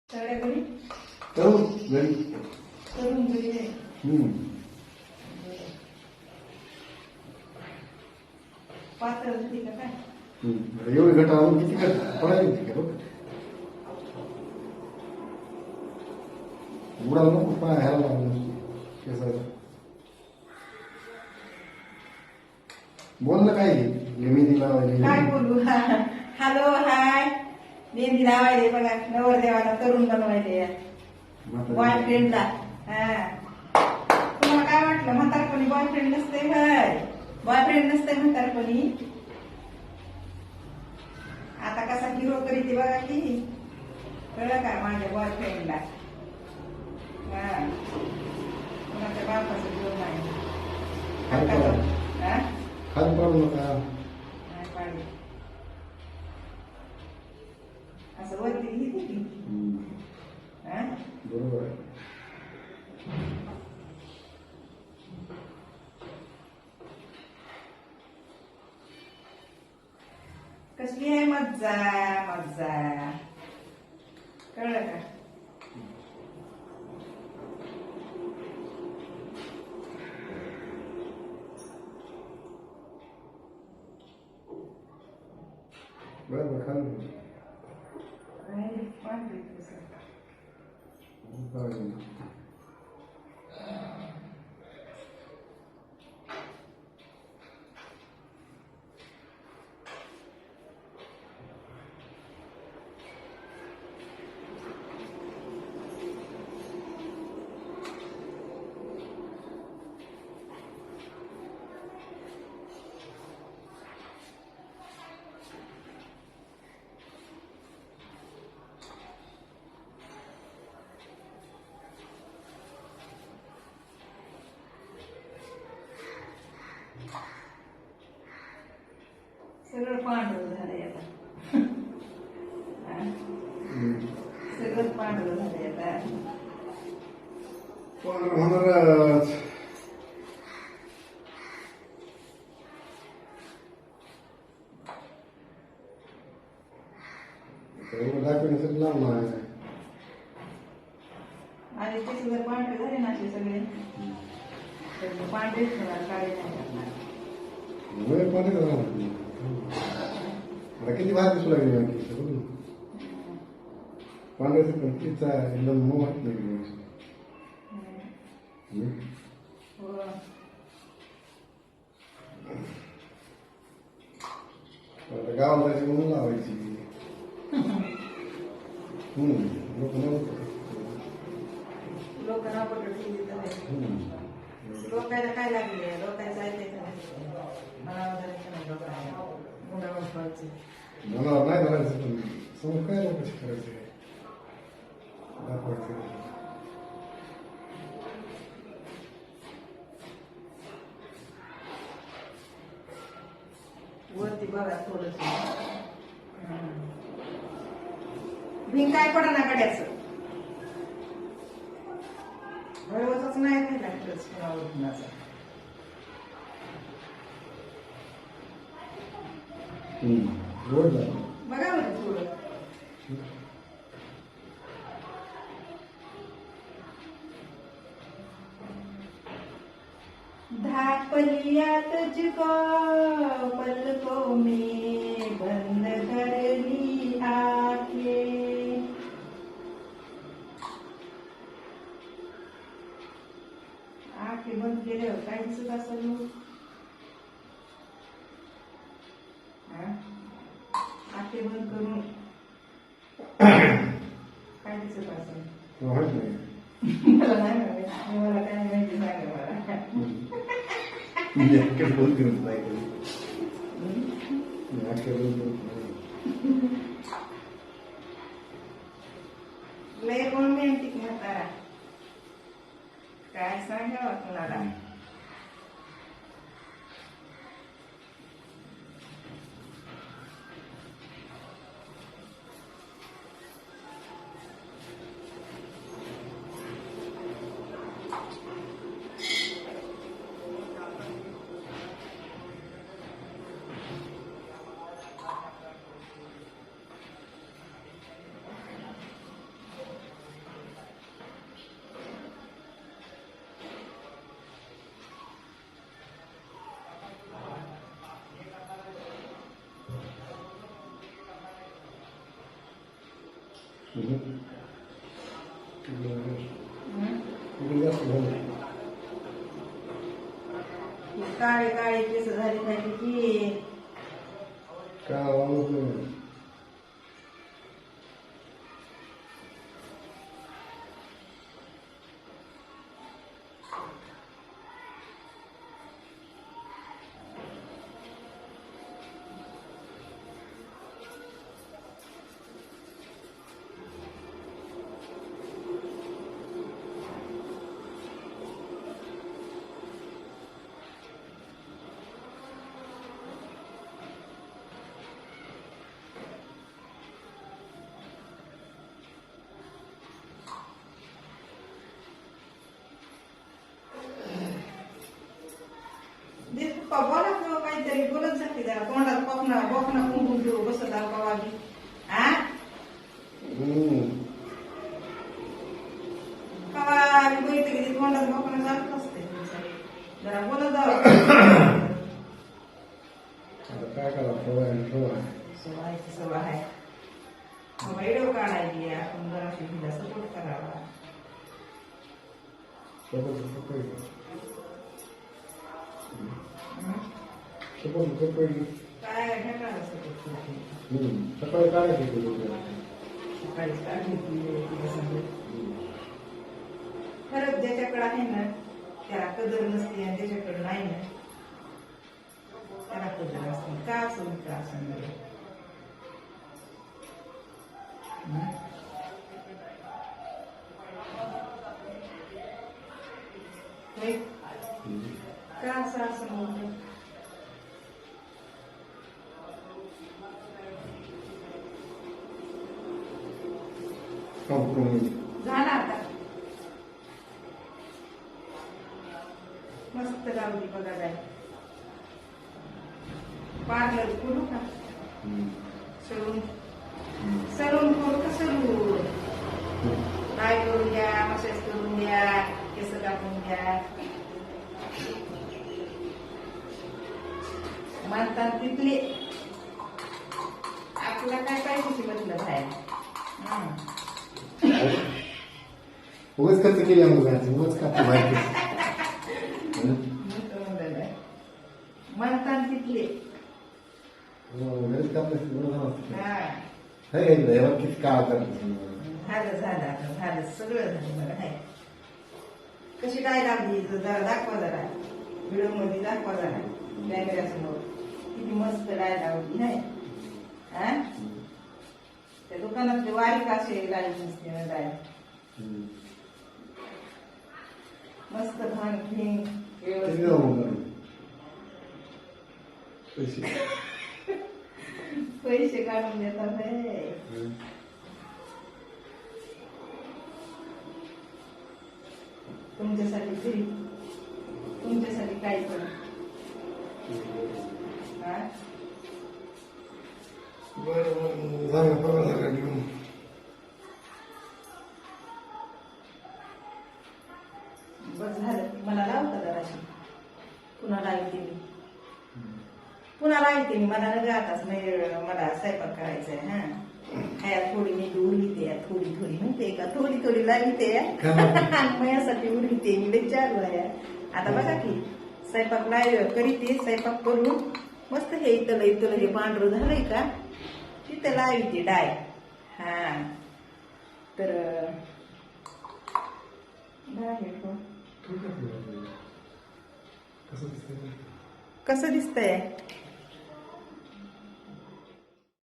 सगळ्या घरी तरुण घरी करून घरी आहे. पातळ होती का काय? एवढी घट आणून किती घट पडायला होती का बघ उडाला नको पाय ह्याला लागलं केसाला बोल ना काय मेहंदी लावायली काय बोलू हॅलो हाय मेहंदी लावायले बघा नवरदेवाला तरुण बनवायले बॉयफ्रेंडला. हा तुम्हाला काय वाटलं म्हातारपणी बॉयफ्रेंड नसते होय बॉयफ्रेंड नसते म्हातारपणी. आता कसा हिरो करीत बघा की कळलं का माझ्या बॉयफ्रेंडला. हा कोणाच्या बापाचं जीवन नाही खाली पडू नका नाही पाडू असं वरती घेते की हा बरोबर आहे. कसली आहे मज्जा मज्जा कळलं का. बरोबर खाली सगळं पांढरं झालंय आता. सगळं पांढरं झालंय आता. होणारच दाखवण्यासाठी लांब नाही आणि ते सगळं पांढरे झाले ना ते सगळे पांढरेच होणार काळे नाही. आता किती भारी दिसू लागली बाकी पांढऱ्याचं पण तिचा एकदम मोहत नाही गावाला जायची म्हणून लावायची. लोक नाव लोकायला काय लागले लोकायचं ऐकायचं मला मुलावर व्हायचं मला नाही करायचं पण समोर काय लोकांशी करायचं दाखवायचं. वरती बघा थोडस भिंग काय पडा ना गड्याचं बरोबरच नाही कुणाचा बघा बरं थोडं धाक लिया तुझको पलकों में बंद कर ली आंखें. आंखें बंद केल्यावर काय दिसत असेल आंखें बंद करून काय दिसत असेल मला नाही माहिती मला काय माहिती सांगा लय रोमॅन्टिक म्हातारा काय सांगावं कुणाला. इकडे जास्त झालं. काळे काळे केस झाले पाहिजे की का आवाज नाही. बोला किंवा काहीतरी बोलत जाते जरा तोंडात बकना बकना कुंकून घेऊ बसत आहो का वागी हा कवा बैठकी तोंडात बकना जात असते जरा बोलत जावं. आता काय करावं सवय आणि सवय. सवयची सवय आहे व्हिडिओ काढायची आपण जराशी तिला सपोर्ट करावा. काय ढेकळाला सपोर्ट केला सकाळी काय सकाळीच काढली तिला सांगू खरंच ज्याच्याकडे आहे ना त्याला कदर नसते आणि ज्याच्याकडे नाही ना त्याला कदर असते का असं का असं का असं असं म्हणतो. झाला आता मस्त लावली बघा काय पार्लर करू का सलून सलून करू का सलून काय करून घ्या मसाज करून घ्या केस कापून घ्या म्हणतात तिथले आपल्याला काय पाहिजे म्हटलं बाहेर उगाच खर्च केली उगाच का माहिती म्हणतात तिथले घरीच कापलं किती काळ झालं झालं आता झालं सगळं झालं मला काय कशी काय लागली जरा दाखवा जरा व्हिडिओ मध्ये दाखवा जरा कॅमेऱ्यासमोर किती मस्त डाय लावली नाही हा त्या दुकानातले वारीक असे डाय नसते ना डाय मस्त भांग फिंग पैसे काढून देतात तुमच्यासाठी फ्री तुमच्यासाठी काय पण बस झालं मला लावता जराशी पुन्हा लावते मी मला न गाताच नाही मला स्वयंपाक करायचा आहे हा थोडी मी उरलीते थोडी थोडी म्हणते का थोडी थोडी लाविते माझ्यासाठी उरलीते मी विचारलं आहे आता बघा की स्वयंपाक करीते स्वयंपाक करून मस्त हे इथलं हे पांढरं झालंय का तिथं लाविते डाय हा तर कसं दिसतंय